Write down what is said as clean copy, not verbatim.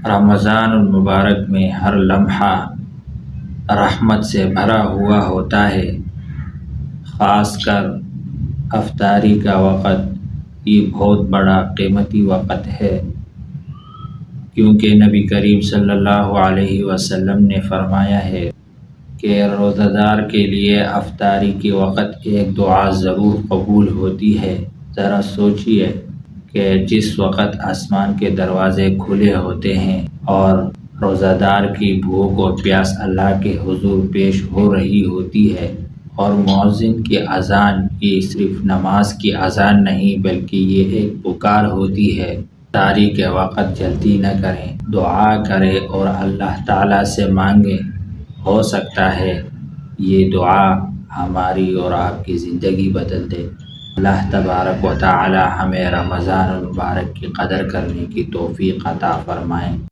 رمضان المبارک میں ہر لمحہ رحمت سے بھرا ہوا ہوتا ہے، خاص کر افطاری کا وقت یہ بہت بڑا قیمتی وقت ہے، کیونکہ نبی کریم صلی اللہ علیہ وسلم نے فرمایا ہے کہ روزہ دار کے لیے افطاری کے وقت ایک دعا ضرور قبول ہوتی ہے۔ ذرا سوچئے کہ جس وقت آسمان کے دروازے کھلے ہوتے ہیں اور روزہ دار کی بھوک اور پیاس اللہ کے حضور پیش ہو رہی ہوتی ہے، اور مؤذن کی اذان یہ صرف نماز کی اذان نہیں بلکہ یہ ایک پکار ہوتی ہے، افطاری کے وقت جلدی نہ کریں، دعا کریں اور اللہ تعالیٰ سے مانگیں، ہو سکتا ہے یہ دعا ہماری اور آپ کی زندگی بدل دے۔ اللہ تبارک و تعالی ہمیں رمضان المبارک کی قدر کرنے کی توفیق عطا فرمائیں۔